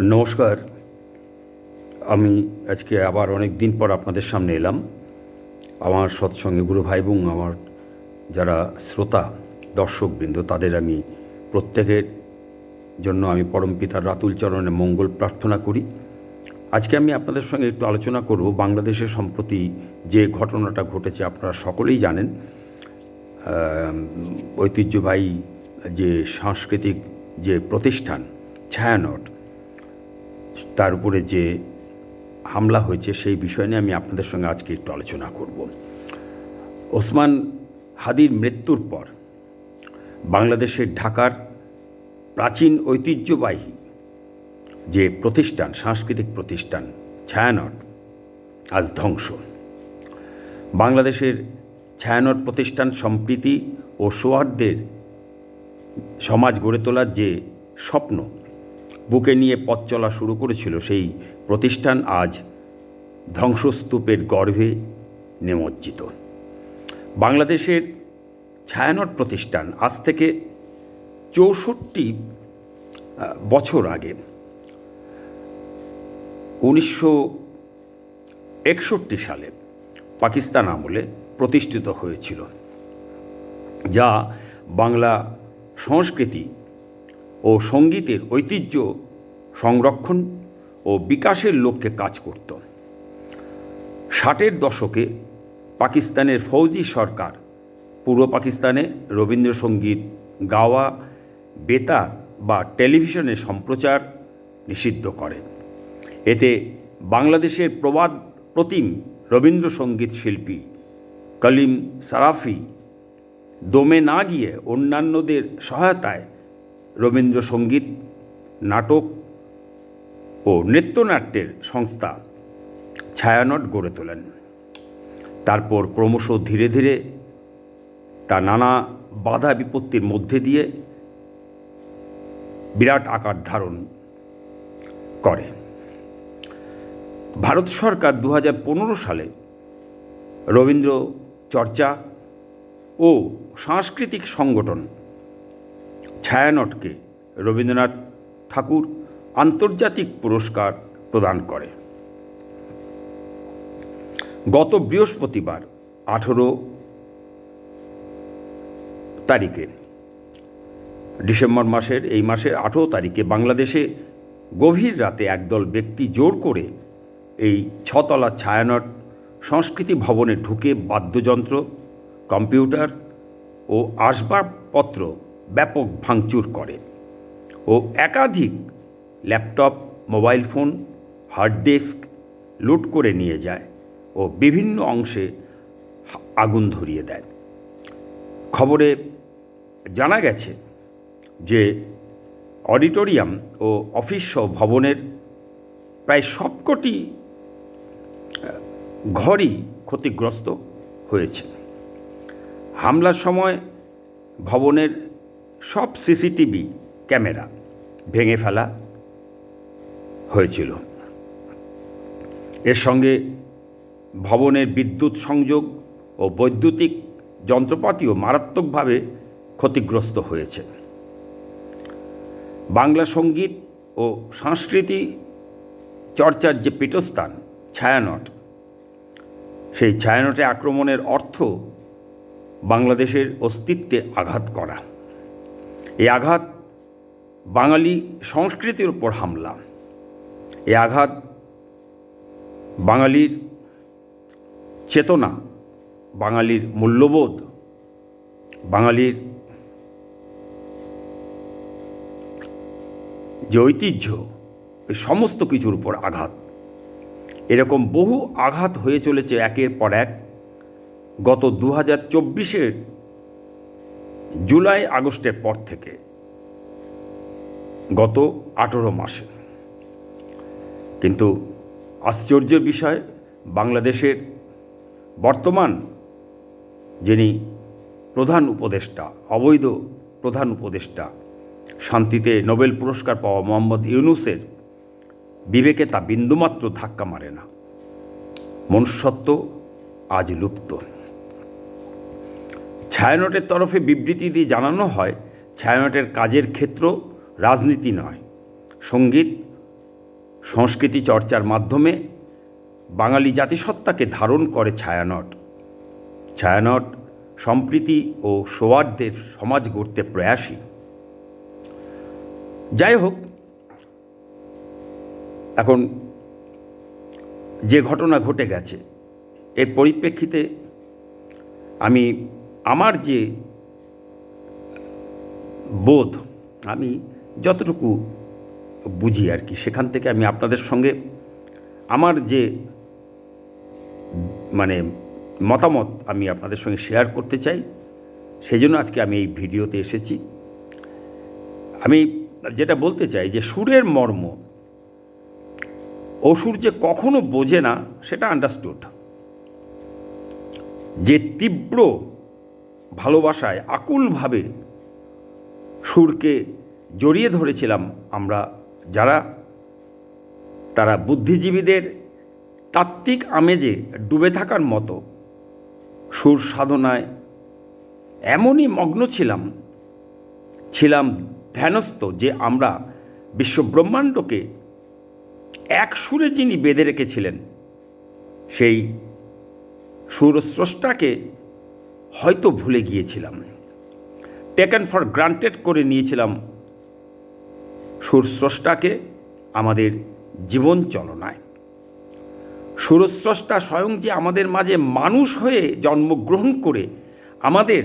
নমস্কার। আমি আজকে আবার অনেক দিন পর আপনাদের সামনে এলাম। আমার সৎসঙ্গে গুরু ভাই এবং আমার যারা শ্রোতা দর্শকবৃন্দ, তাদের আমি প্রত্যেকের জন্য আমি পরমপিতার রাতুল চরণে মঙ্গল প্রার্থনা করি। আজকে আমি আপনাদের সঙ্গে একটু আলোচনা করব বাংলাদেশে সম্প্রতি যে ঘটনাটা ঘটেছে। আপনারা সকলেই জানেন, ঐতিহ্যবাহী যে সাংস্কৃতিক যে প্রতিষ্ঠান ছায়ানট, তার উপরে যে হামলা হয়েছে সেই বিষয় নিয়ে আমি আপনাদের সঙ্গে আজকে একটু আলোচনা করব। ওসমান হাদির মৃত্যুর পর বাংলাদেশের ঢাকার প্রাচীন ঐতিহ্যবাহী যে প্রতিষ্ঠান, সাংস্কৃতিক প্রতিষ্ঠান ছায়ানট আজ ধ্বংস। বাংলাদেশের ছায়ানট প্রতিষ্ঠান সম্প্রীতি ও সৌহার্দ্যের সমাজ গড়ে তোলার যে স্বপ্ন বুকে নিয়ে পথ চলা শুরু করেছিল, সেই প্রতিষ্ঠান আজ ধ্বংসস্তূপের গর্ভে নিমজ্জিত। বাংলাদেশের ছায়ানট প্রতিষ্ঠান আজ থেকে ৬৪ বছর আগে ১৯৬১ সালে পাকিস্তান আমলে প্রতিষ্ঠিত হয়েছিল, যা বাংলা সংস্কৃতি ও সঙ্গীতের ঐতিহ্য সংরক্ষণ ও বিকাশের লক্ষ্যে কাজ করত। ৬০-এর দশকে পাকিস্তানের ফৌজি সরকার পূর্ব পাকিস্তানে রবীন্দ্রসঙ্গীত গাওয়া, বেতার বা টেলিভিশনে সম্প্রচার নিষিদ্ধ করে। এতে বাংলাদেশের প্রতিম রবীন্দ্রসঙ্গীত শিল্পী কলিম সারাফি দমে না গিয়ে অন্যান্যদের সহায়তায় রবীন্দ্রসঙ্গীত, নাটক ও নৃত্যনাট্যের সংস্থা ছায়ানট গড়ে তোলেন। তারপর ক্রমশ ধীরে ধীরে তা নানা বাধা বিপত্তির মধ্যে দিয়ে বিরাট আকার ধারণ করে। ভারত সরকার ২০১৫ সালে রবীন্দ্র চর্চা ও সাংস্কৃতিক সংগঠন ছায়ানটকে রবীন্দ্রনাথ ঠাকুর আন্তর্জাতিক পুরস্কার প্রদান করে। গত বৃহস্পতিবার ১৮ তারিখে ডিসেম্বর মাসের ১৮ তারিখে বাংলাদেশে গভীর রাতে একদল ব্যক্তি জোর করে এই ৬তলা ছায়ানট সংস্কৃতি ভবনে ঢুকে বাদ্যযন্ত্র, কম্পিউটার ও আসবাবপত্র ব্যাপক ভাঙচুর করে ও একাধিক laptop, mobile phone, hard disk লুট করে নিয়ে যায় ও বিভিন্ন অংশে আগুন ধরিয়ে দেয়। খবরে জানা গেছে যে অডিটোরিয়াম ও অফিস সহ ভবনের প্রায় সবকটি ঘরই ক্ষতিগ্রস্ত হয়েছে। হামলার সময় ভবনের সব সিসিটিভি ক্যামেরা ভেঙে ফেলা হয়েছিল। এর সঙ্গে ভবনের বিদ্যুৎ সংযোগ ও বৈদ্যুতিক যন্ত্রপাতিও মারাত্মকভাবে ক্ষতিগ্রস্ত হয়েছে। বাংলা সঙ্গীত ও সংস্কৃতি চর্চার যে পীঠস্থান ছায়ানট, সেই ছায়ানটে আক্রমণের অর্থ বাংলাদেশের অস্তিত্বে আঘাত করা। এই আঘাত বাঙালি সংস্কৃতির উপর হামলা। এই আঘাত বাঙালির চেতনা, বাঙালির মূল্যবোধ, বাঙালির যে ঐতিহ্য, এই সমস্ত কিছুর উপর আঘাত। এরকম বহু আঘাত হয়ে চলেছে একের পর এক। গত ২০২৪-এর জুলাই আগস্টের পর থেকে গত ১৮ মাসে। কিন্তু আশ্চর্যের বিষয়, বাংলাদেশের বর্তমান যিনি প্রধান উপদেষ্টা, অবৈধ প্রধান উপদেষ্টা, শান্তিতে নোবেল পুরস্কার পাওয়া মোহাম্মদ ইউনূসের বিবেকে তা বিন্দুমাত্র ধাক্কা মারে না। মনুষ্যত্ব আজ লুপ্ত। ছায়ানটের তরফে বিবৃতি দিয়ে জানানো হয়, ছায়ানটের কাজের ক্ষেত্র রাজনীতি নয়, সঙ্গীত সংস্কৃতি চর্চার মাধ্যমে বাঙালি জাতিসত্তাকে ধারণ করে ছায়ানট। ছায়ানট সম্প্রীতি ও সৌহার্দ্যের সমাজ গড়তে প্রয়াসী। যাই হোক, এখন যে ঘটনা ঘটে গেছে এর পরিপ্রেক্ষিতে আমি আমার যে বোধ, আমি যতটুকু বুঝি আর কি, সেখান থেকে আমি আপনাদের সঙ্গে আমার যে মতামত আমি আপনাদের সঙ্গে শেয়ার করতে চাই। সেই জন্য আজকে আমি এই ভিডিওতে এসেছি। আমি যেটা বলতে চাই যে সুরের মর্ম অসুর যে কখনো বোঝে না সেটা আন্ডারস্টুড। যে তীব্র ভালোবাসায় আকুলভাবে সুরকে জড়িয়ে ধরেছিলাম আমরা যারা, তারা বুদ্ধিজীবীদের তাত্ত্বিক আমেজে ডুবে থাকার মতো সুর সাধনায় এমনই মগ্ন ছিলাম ধ্যানস্থ যে আমরা বিশ্বব্রহ্মাণ্ডকে এক সুরে যিনি বেঁধে রেখেছিলেন সেই সুরস্রষ্টাকে হয়তো ভুলে গিয়েছিলাম, টেকেন ফর গ্রান্টেড করে নিয়েছিলাম সুরস্রষ্টাকে আমাদের জীবন চলনায়। সুরস্রষ্টা স্বয়ং যে আমাদের মাঝে মানুষ হয়ে জন্মগ্রহণ করে আমাদের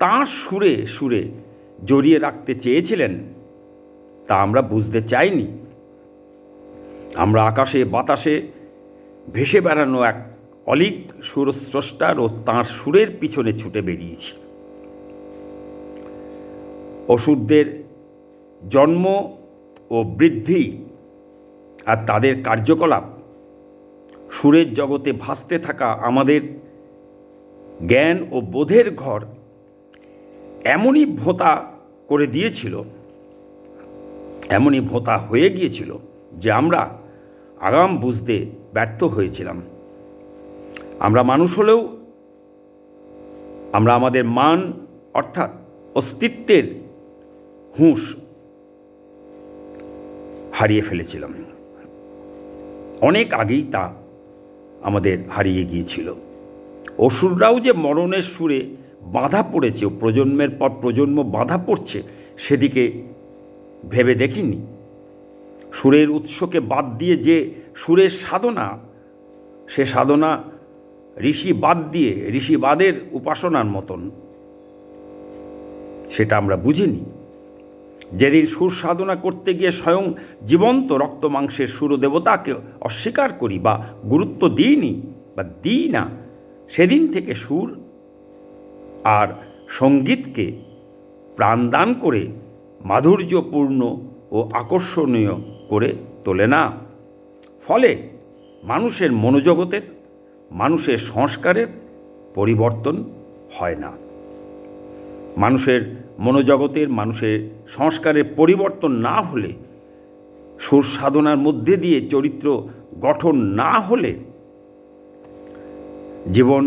তাঁর সুরে সুরে জড়িয়ে রাখতে চেয়েছিলেন তা আমরা বুঝতে চাইনি। আমরা আকাশে বাতাসে ভেসে বেড়ানো এক অলীক সুরস্রষ্টার ও তাঁর সুরের পিছনে ছুটে বেরিয়েছি। অসুরদের জন্ম ও বৃদ্ধি আর তাদের কার্যকলাপ সুরের জগতে ভাসতে থাকা আমাদের জ্ঞান ও বোধের ঘর এমনই ভোঁতা করে দিয়েছিল, এমনই ভোঁতা হয়ে গিয়েছিল যে আমরা আগাম বুঝতে ব্যর্থ হয়েছিলাম। আমরা মানুষ হলেও আমরা আমাদের মান অর্থাৎ অস্তিত্বের হুঁশ হারিয়ে ফেলেছিলাম। অনেক আগেই তা আমাদের হারিয়ে গিয়েছিল। অসুররাও যে মরণের সুরে বাঁধা পড়েছে ও প্রজন্মের পর প্রজন্ম বাঁধা পড়ছে সেদিকে ভেবে দেখিনি। সুরের উৎসকে বাদ দিয়ে যে সুরের সাধনা, সে সাধনা ঋষিবাদের উপাসনার মতন, সেটা আমরা বুঝিনি। যেদিন সুর সাধনা করতে গিয়ে স্বয়ং জীবন্ত রক্ত মাংসের সুরদেবতাকে অস্বীকার করি বা গুরুত্ব দিই না, সেদিন থেকে সুর আর সঙ্গীতকে প্রাণদান করে মাধুর্যপূর্ণ ও আকর্ষণীয় করে তোলে না। ফলে মানুষের মনোজগতের, মানুষের সংস্কারের পরিবর্তন হয় না। মানুষের মনোজগতের, মানুষের সংস্কারের পরিবর্তন না হলে, সুর সাধনার মধ্যে দিয়ে চরিত্র গঠন না হলে, জীবন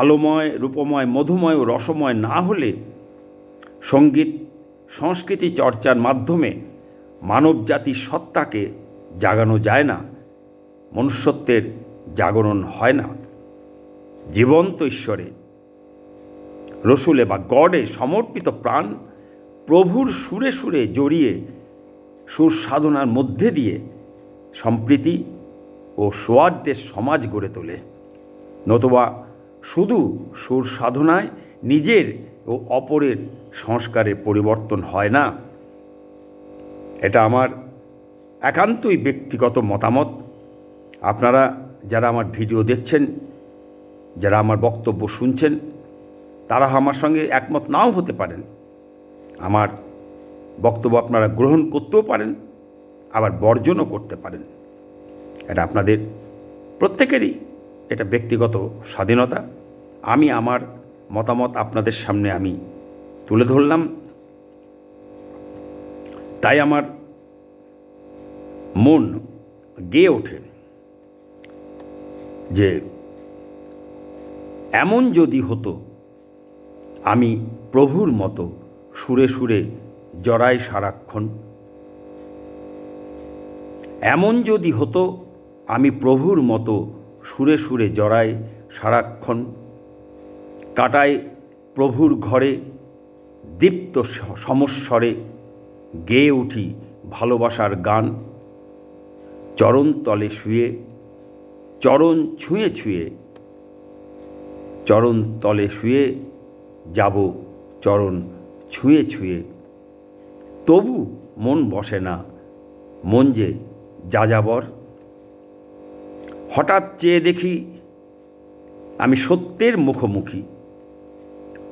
আলোময়, রূপময়, মধুময় ও রসময় না হলে, সঙ্গীত সংস্কৃতি চর্চার মাধ্যমে মানব জাতির সত্তাকে জাগানো যায় না, মনুষ্যত্বের জাগরণ হয় না। জীবন্ত ঈশ্বরে, রসুলে বা গডে সমর্পিত প্রাণ প্রভুর সুরে সুরে জড়িয়ে সুর সাধনার মধ্যে দিয়ে সম্প্রীতি ও সৌহার্দ্যের সমাজ গড়ে তোলে। নতুবা শুধু সুর সাধনায় নিজের ও অপরের সংস্কারের পরিবর্তন হয় না। এটা আমার একান্তই ব্যক্তিগত মতামত। আপনারা যারা আমার ভিডিও দেখছেন, যারা আমার বক্তব্য শুনছেন, তারা আমার সঙ্গে একমত নাও হতে পারেন। আমার বক্তব্য আপনারা গ্রহণ করতেও পারেন, আবার বর্জনও করতে পারেন। এটা আপনাদের প্রত্যেকেরই এটা ব্যক্তিগত স্বাধীনতা। আমি আমার মতামত আপনাদের সামনে আমি তুলে ধরলাম। তাই আমার মন গেয়ে ওঠে যে এমন যদি হতো আমি প্রভুর মতো সুরে সুরে জড়াই সারাক্ষণ, এমন যদি হতো আমি প্রভুর মতো সুরে সুরে জড়াই সারাক্ষণ, কাটাই প্রভুর ঘরে দীপ্ত সমস্বরে, গেয়ে উঠি ভালোবাসার গান, চরণ তলে শুয়ে, চরণ ছুঁয়ে ছুঁয়ে, চরণ তলে শুয়ে যাব চরণ ছুঁয়ে ছুঁয়ে। তবু মন বসে না, মন যে যাযাবর। হঠাৎ চেয়ে দেখি আমি সত্যের মুখোমুখি,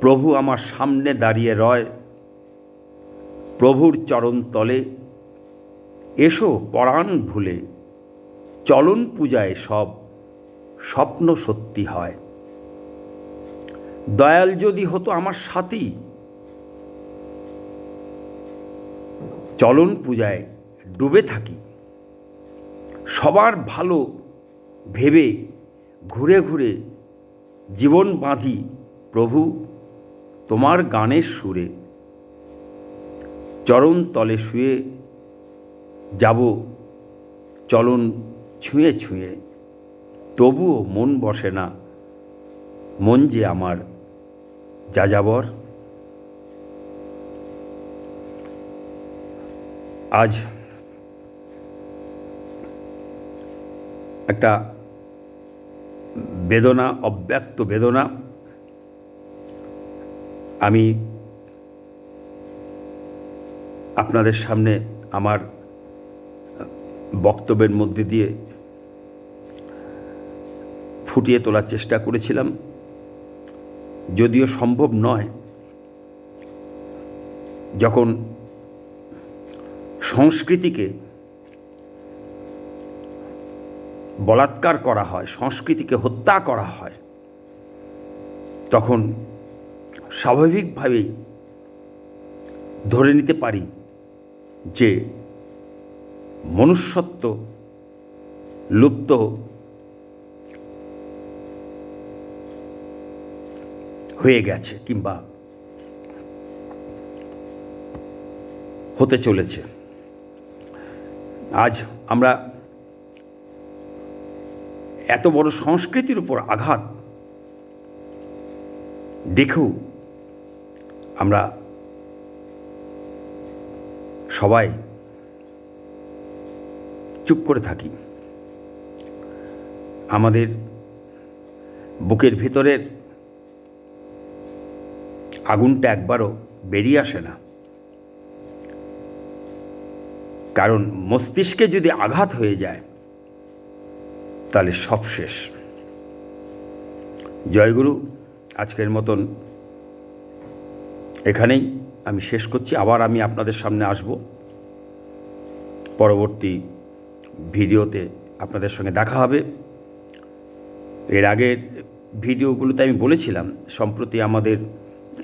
প্রভু আমার সামনে দাঁড়িয়ে রয়। প্রভুর চরণ তলে এসো পরাণ ভুলে, চলন পূজায় সব স্বপ্ন সত্যি হয়। দয়াল যদি হতো আমার সাথী, চলন পূজায় ডুবে থাকি। সবার ভালো ভেবে ঘুরে ঘুরে জীবন বাঁধি প্রভু তোমার গানের সুরে। চরণ তলে শুয়ে যাব চলন ছুঁয়ে ছুঁয়ে। তবুও মন বসে না, মন যে আমার যাযাবর। আজ একটা বেদনা, অব্যক্ত বেদনা আমি আপনাদের সামনে আমার বক্তব্যের মধ্যে দিয়ে ফুটিয়ে তোলার চেষ্টা করেছিলাম, যদিও সম্ভব নয়। যখন সংস্কৃতিকে বলাৎকার করা হয়, সংস্কৃতিকে হত্যা করা হয়, তখন স্বাভাবিকভাবেই ধরে নিতে পারি যে মনুষ্যত্ব লুপ্ত হয়ে গেছে কিংবা হতে চলেছে। আজ আমরা এত বড় সংস্কৃতির উপর আঘাত দেখেও আমরা সবাই চুপ করে থাকি। আমাদের বুকের ভিতরের আগুনটা একবারও বেরিয়ে আসে না, কারণ মস্তিষ্কে যদি আঘাত হয়ে যায় তাহলে সব শেষ। জয়গুরু, আজকের মতন এখানেই আমি শেষ করছি। আবার আমি আপনাদের সামনে আসব, পরবর্তী ভিডিওতে আপনাদের সঙ্গে দেখা হবে। এর আগের ভিডিওগুলোতে আমি বলেছিলাম, সম্প্রতি আমাদের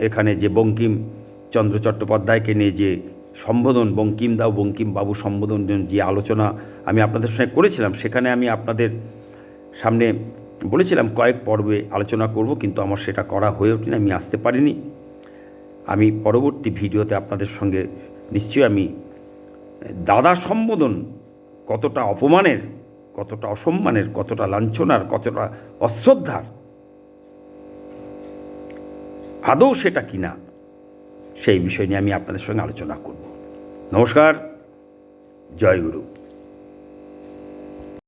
এখানে যে বঙ্কিমচন্দ্র চট্টোপাধ্যায়কে নিয়ে যে সম্বোধন, বঙ্কিমদা ও বঙ্কিমবাবু সম্বোধন যে আলোচনা আমি আপনাদের সঙ্গে করেছিলাম, সেখানে আমি আপনাদের সামনে বলেছিলাম কয়েক পর্বে আলোচনা করব, কিন্তু আমার সেটা করা হয়ে ওঠেনি, আমি আসতে পারিনি। আমি পরবর্তী ভিডিওতে আপনাদের সঙ্গে নিশ্চয়ই আমি দাদা সম্বোধন কতটা অপমানের, কতটা অসম্মানের, কতটা লাঞ্ছনার, কতটা অশ্রদ্ধার, আদৌ সেটা কিনা, সেই বিষয় নিয়ে আমি আপনাদের সঙ্গে আলোচনা করব। নমস্কার, জয় গুরু।